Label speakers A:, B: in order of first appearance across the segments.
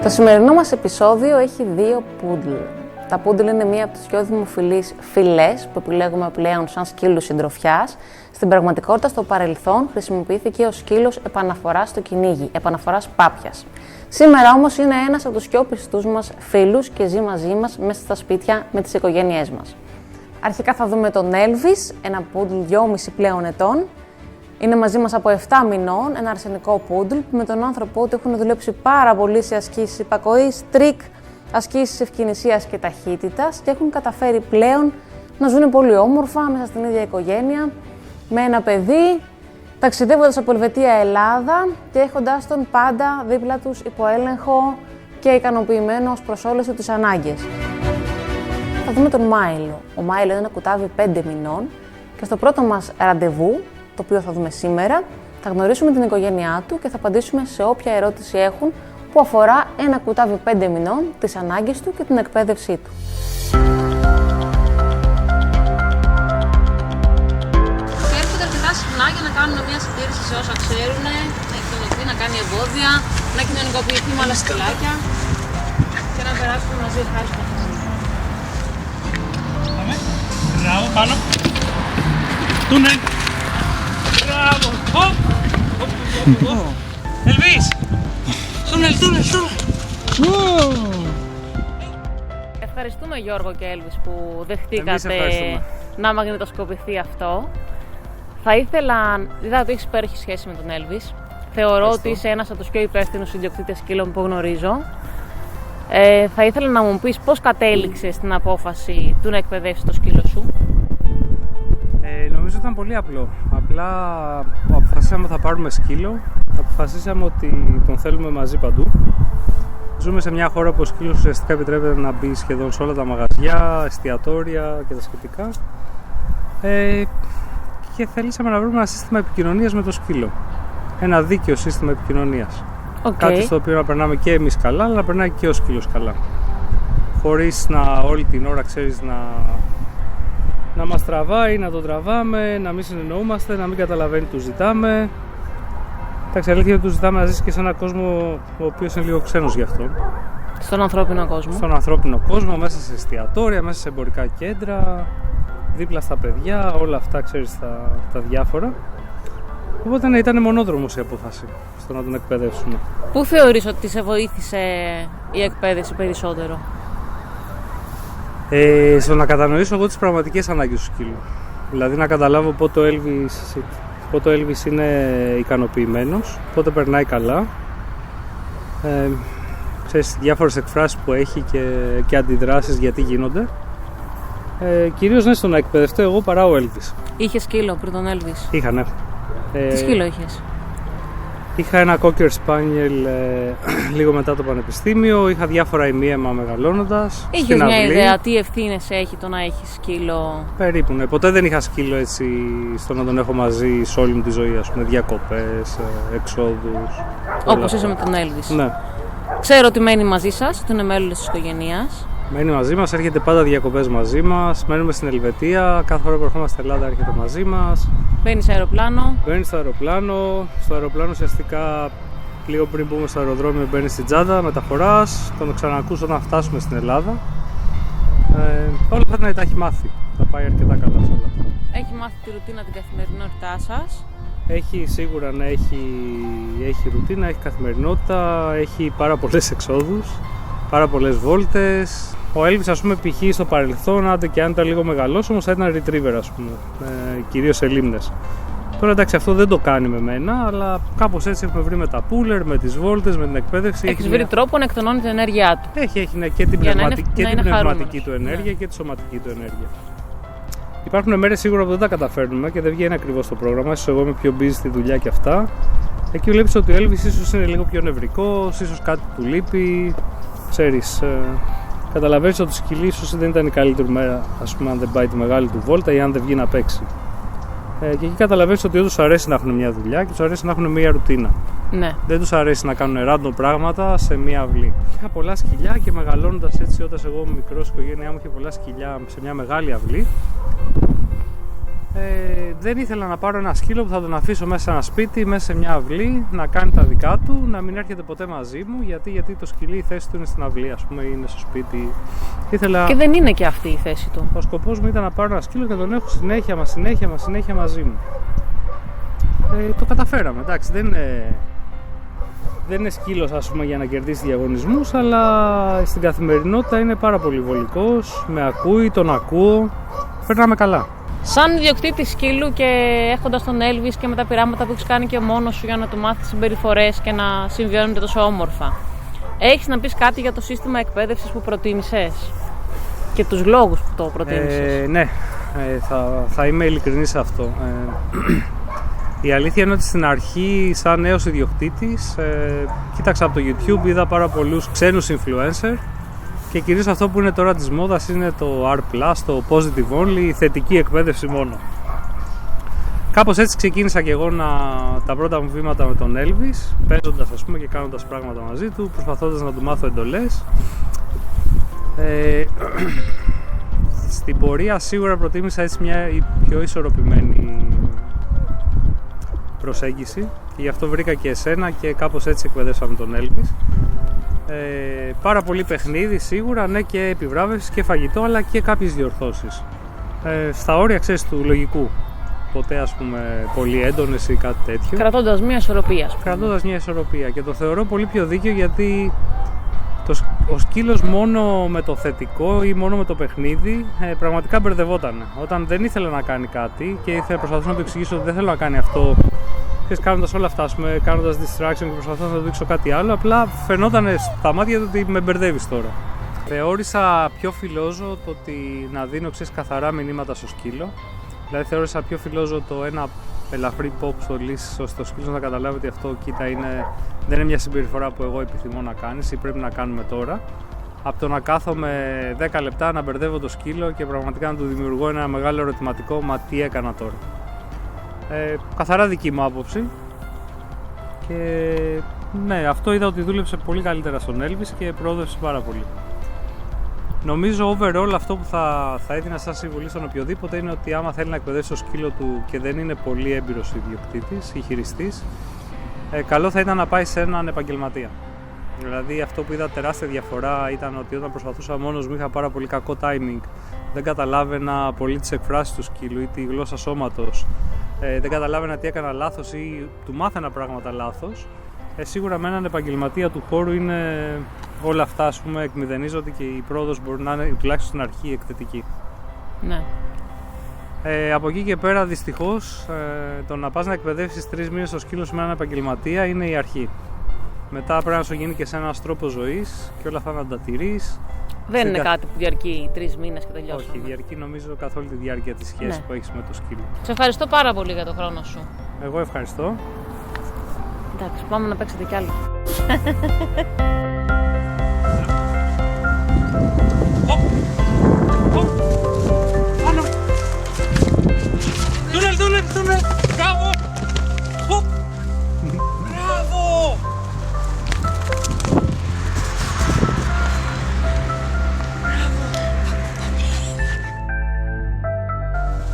A: Το σημερινό μας επεισόδιο έχει δύο πούντλ. Τα πούντλ είναι μία από τις πιο δημοφιλείς φυλές που επιλέγουμε πλέον σαν σκύλους συντροφιάς. Στην πραγματικότητα, στο παρελθόν χρησιμοποιήθηκε ως σκύλος επαναφοράς στο κυνήγι, επαναφοράς πάπιας. Σήμερα όμως είναι ένας από τους πιο πιστούς μας φίλους και ζει μαζί μας μέσα στα σπίτια με τις οικογένειές μας. Αρχικά θα δούμε τον Elvis, ένα πούντλ 2,5 πλέον ετών. Είναι μαζί μας από 7 μηνών, ένα αρσενικό πούντλ που με τον άνθρωπό του έχουν δουλέψει πάρα πολύ σε ασκήσεις υπακοής, τρίκ, ασκήσεις ευκινησίας και ταχύτητας και έχουν καταφέρει πλέον να ζουν πολύ όμορφα μέσα στην ίδια οικογένεια, με ένα παιδί, ταξιδεύοντας από Ελβετία Ελλάδα και έχοντας τον πάντα δίπλα τους υπό έλεγχο και ικανοποιημένο ως προς όλες τις ανάγκες. Θα δούμε τον Μάιλο. Ο Μάιλο είναι ένα κουτάβι 5 μηνών και στο πρώτο μας ραντεβού, το οποίο θα δούμε σήμερα, θα γνωρίσουμε την οικογένειά του και θα απαντήσουμε σε όποια ερώτηση έχουν που αφορά ένα κουτάβι 5 μηνών, τις ανάγκες του και την εκπαίδευσή του. Έρχονται αρκετά συχνά για να κάνουν μια συντήρηση σε όσα ξέρουν, να εκτονωθεί, να κάνει εμπόδια, να κοινωνικοποιηθεί με άλλα σκυλάκια και να περάσουμε μαζί ευχάριστα.
B: Πάμε. Μπράβο, πάνω. Τούνε. Μπράβο. Χωπ. Ελβίς. Τούνελ.
A: Ευχαριστούμε Γιώργο και Έλβης που δεχτήκατε να μαγνητοσκοπηθεί αυτό. Θα ήθελα, είδα ότι έχεις υπέροχη σχέση με τον Έλβης. Θεωρώ ότι είσαι ένας από τους πιο υπεύθυνους ιδιοκτήτες σκύλων που γνωρίζω. Θα ήθελα να μου πεις πώς κατέληξες στην απόφαση του να εκπαιδεύσεις το σκύλο σου.
B: Νομίζω ήταν πολύ απλό. Απλά αποφασίσαμε ότι θα πάρουμε σκύλο. Αποφασίσαμε ότι τον θέλουμε μαζί παντού. Ζούμε σε μια χώρα που ο σκύλος ουσιαστικά επιτρέπεται να μπει σχεδόν σε όλα τα μαγαζιά, εστιατόρια και τα σχετικά. Και θέλησαμε να βρούμε ένα σύστημα επικοινωνίας με το σκύλο. Ένα δίκαιο σύστημα επικοινωνίας. Κάτι στο οποίο να περνάμε και εμείς καλά, αλλά να περνάει και ο σκύλος καλά. Χωρίς να όλη την ώρα ξέρεις να μας τραβάει, να τον τραβάμε, να μην συνεννοούμαστε, να μην καταλαβαίνει τι του ζητάμε. Εντάξει, αλήθεια είναι ότι του ζητάμε να ζήσει και σε έναν κόσμο ο οποίος είναι λίγο ξένος γι' αυτό.
A: Στον ανθρώπινο κόσμο.
B: Στον ανθρώπινο κόσμο, μέσα σε εστιατόρια, μέσα σε εμπορικά κέντρα, δίπλα στα παιδιά, όλα αυτά ξέρεις τα διάφορα. Οπότε ναι, ήταν μονόδρομος η απόφαση στο να τον εκπαιδεύσουμε.
A: Πού θεωρείς ότι σε βοήθησε η εκπαίδευση περισσότερο?
B: Στο να κατανοήσω εγώ τις πραγματικές ανάγκες του σκύλου. Δηλαδή να καταλάβω πότε ο Elvis είναι ικανοποιημένος, πότε περνάει καλά. Ξέρεις, διάφορες εκφράσεις που έχει και αντιδράσεις γιατί γίνονται. Κυρίως ναι, στο να εκπαιδευτώ εγώ παρά ο Elvis.
A: Είχε σκύλο πριν τον Elvis?
B: Είχα, ναι.
A: Τι σκύλο είχες?
B: Είχα ένα Cocker Spaniel λίγο μετά το πανεπιστήμιο, είχα διάφορα ημίαιμα μεγαλώνοντας.
A: Είχες μια ιδέα τι ευθύνες έχει το να έχεις σκύλο?
B: Περίπου, ναι. Ποτέ δεν είχα σκύλο έτσι στο να τον έχω μαζί σε όλη μου τη ζωή, ας πούμε, διακοπές, εξόδους.
A: Όπως είσαι με τον Elvis.
B: Ναι.
A: Ξέρω ότι μένει μαζί σας, ότι είναι μέλος της οικογένειας.
B: Μένει μαζί μας, έρχεται πάντα διακοπές μαζί μας. Μένουμε στην Ελβετία, κάθε φορά που ερχόμαστε στην Ελλάδα έρχεται μαζί μας.
A: Μπαίνει σε αεροπλάνο.
B: Μπαίνει στο αεροπλάνο. Στο αεροπλάνο ουσιαστικά λίγο πριν μπούμε στο αεροδρόμιο μπαίνει στην τσάντα μεταφοράς. Τον ξανακούς όταν φτάσουμε στην Ελλάδα. Όλα αυτά τα έχει μάθει. Θα πάει αρκετά καλά σε όλα αυτά.
A: Έχει μάθει τη ρουτίνα την καθημερινότητά σας.
B: Έχει σίγουρα να έχει ρουτίνα, έχει καθημερινότητα, έχει πάρα πολλές εξόδους, πάρα πολλές βόλτες. Ο Elvis, ας πούμε, π.χ. στο παρελθόν, άντε και αν ήταν λίγο μεγαλός, όμως θα ήταν retriever, ας πούμε, κυρίως σε λίμνες. Τώρα εντάξει, αυτό δεν το κάνει με μένα, αλλά κάπως έτσι έχουμε βρει με τα πούλερ, με τις βόλτες, με την εκπαίδευση.
A: Έχεις βρει τρόπο να εκτονώνει την ενέργειά του.
B: Έχει ναι, και την πνευματική του ενέργεια και τη σωματική του ενέργεια. Υπάρχουν μέρες σίγουρα που δεν τα καταφέρνουμε και δεν βγαίνει ακριβώς το πρόγραμμα. Ίσως εγώ είμαι πιο busy στη δουλειά και αυτά. Εκεί βλέπεις ότι ο Elvis ίσως είναι λίγο πιο νευρικός, ίσως κάτι του λείπει. Ξέρεις, καταλαβαίνεις ότι το σκυλί ίσως δεν ήταν η καλύτερη μέρα, ας πούμε, αν δεν πάει τη μεγάλη του βόλτα ή αν δεν βγει να παίξει. Και εκεί καταλαβαίνεις ότι όντως τους αρέσει να έχουν μια δουλειά και τους αρέσει να έχουν μια ρουτίνα.
A: Ναι.
B: Δεν τους αρέσει να κάνουν random πράγματα σε μια αυλή. Είχα πολλά σκυλιά και μεγαλώνοντας έτσι, όταν εγώ μικρός, η οικογένειά μου είχε πολλά σκυλιά σε μια μεγάλη αυλή. Δεν ήθελα να πάρω ένα σκύλο που θα τον αφήσω μέσα σε ένα σπίτι, μέσα σε μια αυλή, να κάνει τα δικά του, να μην έρχεται ποτέ μαζί μου, γιατί το σκυλί η θέση του είναι στην αυλή, ας πούμε, είναι στο σπίτι.
A: Και δεν είναι και αυτή η θέση του.
B: Ο σκοπός μου ήταν να πάρω ένα σκύλο και να τον έχω συνέχεια μαζί μου. Το καταφέραμε, εντάξει, δεν είναι σκύλος, ας πούμε, για να κερδίσει διαγωνισμούς, αλλά στην καθημερινότητα είναι πάρα πολύ βολικός, με ακούει, τον ακούω, περνάμε καλά.
A: Σαν ιδιοκτήτη σκύλου και έχοντας τον Elvis και με τα πειράματα που έχεις κάνει και μόνος σου για να του μάθεις συμπεριφορές και να συμβιώνετε τόσο όμορφα, έχεις να πεις κάτι για το σύστημα εκπαίδευσης που προτίμησες και τους λόγους που το προτίμησες?
B: Ναι, θα είμαι ειλικρινής σε αυτό. Η αλήθεια είναι ότι στην αρχή, σαν νέος ιδιοκτήτης, κοίταξα από το YouTube, είδα πάρα πολλούς ξένους influencer και κυρίως αυτό που είναι τώρα της μόδας είναι το R+, το Positive Only, η θετική εκπαίδευση μόνο. Κάπως έτσι ξεκίνησα και εγώ τα πρώτα μου βήματα με τον Elvis, παίζοντας, ας πούμε, και κάνοντας πράγματα μαζί του, προσπαθώντας να του μάθω εντολές. Στην πορεία σίγουρα προτίμησα έτσι μια πιο ισορροπημένη προσέγγιση και γι' αυτό βρήκα και εσένα και κάπως έτσι εκπαιδεύσαμε τον Elvis. Πάρα πολύ παιχνίδι σίγουρα, ναι, και επιβράβευση και φαγητό, αλλά και κάποιες διορθώσεις στα όρια, ξέρεις, του λογικού. Ποτέ, ας πούμε, πολύ έντονες ή κάτι τέτοιο.
A: Κρατώντας μια
B: ισορροπία. Και το θεωρώ πολύ πιο δίκαιο, γιατί ο σκύλος μόνο με το θετικό ή μόνο με το παιχνίδι πραγματικά μπερδευόταν. Όταν δεν ήθελε να κάνει κάτι και προσπαθούσα να του εξηγήσω ότι δεν θέλω να κάνει αυτό, και κάνοντας όλα αυτά, κάνοντας distraction και προσπαθώντας να του δείξω κάτι άλλο, απλά φαινόταν στα μάτια του ότι με μπερδεύεις τώρα. Θεώρησα πιο φιλόζω το ότι να δίνω, καθαρά μηνύματα στο σκύλο. Δηλαδή θεώρησα πιο φιλόζω το ένα ελαφρύ pop στο λύση, ώστε ο σκύλος να καταλάβει ότι αυτό, κοίτα, δεν είναι μια συμπεριφορά που εγώ επιθυμώ να κάνεις ή πρέπει να κάνουμε τώρα, από το να κάθομαι 10 λεπτά να μπερδεύω το σκύλο και πραγματικά να του δημιουργώ ένα μεγάλο ερωτηματικό, μα τι έκανα τώρα. Καθαρά δική μου άποψη. Και ναι, αυτό είδα ότι δούλεψε πολύ καλύτερα στον Elvis και προόδευσε πάρα πολύ. Νομίζω overall αυτό που θα έδινα σαν συμβουλή στον οποιοδήποτε είναι ότι άμα θέλει να εκπαιδεύσει το σκύλο του και δεν είναι πολύ έμπειρος ιδιοκτήτης ή χειριστής, καλό θα ήταν να πάει σε έναν επαγγελματία. Δηλαδή αυτό που είδα τεράστια διαφορά ήταν ότι όταν προσπαθούσα μόνος μου είχα πάρα πολύ κακό timing, δεν καταλάβαινα πολύ τις εκφράσεις του σκύλου ή τη γλώσσα σώματος, δεν καταλάβαινα τι έκανα λάθος ή του μάθαινα πράγματα λάθος. Σίγουρα με έναν επαγγελματία του χώρου είναι όλα αυτά, ας πούμε, εκμηδενίζονται και η πρόοδος μπορεί να είναι τουλάχιστον στην αρχή εκθετική.
A: Ναι.
B: Από εκεί και πέρα, δυστυχώς, το να πας να εκπαιδεύσεις 3 μήνες το σκύλο σου με έναν επαγγελματία είναι η αρχή. Μετά πρέπει να σου γίνει και σε ένας τρόπος ζωής και όλα αυτά να τα τηρείς.
A: Δεν είναι κάτι που διαρκεί 3 μήνες και τελειώσει.
B: Όχι, διαρκεί νομίζω καθ' όλη τη διάρκεια της σχέσης, ναι, που έχεις με το σκύλο.
A: Σε ευχαριστώ πάρα πολύ για τον χρόνο σου.
B: Εγώ ευχαριστώ.
A: Εντάξει, πάμε να παίξετε κι άλλοι.
B: Τούνελ, μπράβο! Μπράβο!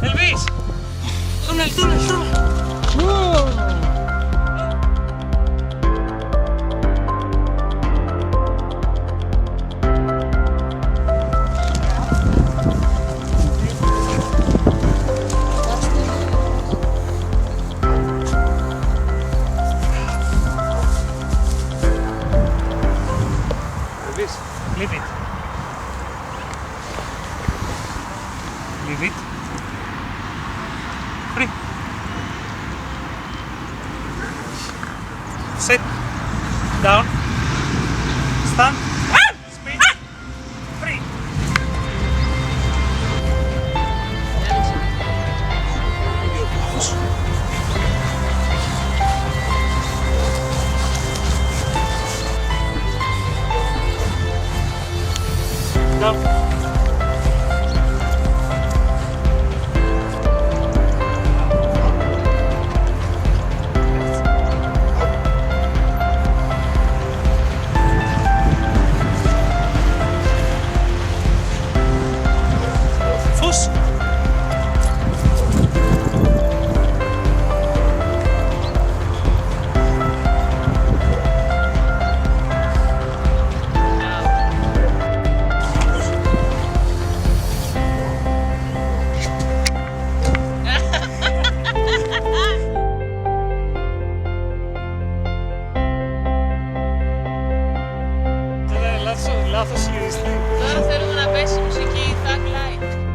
B: Elvis! Τούνελ! Leave it. Leave it. Free. Sit. Down. Stand. Speed. Free. Down. Fuß. λάθος χειριστή.
A: Τώρα θέλουμε να πέσει μουσική Thug Life.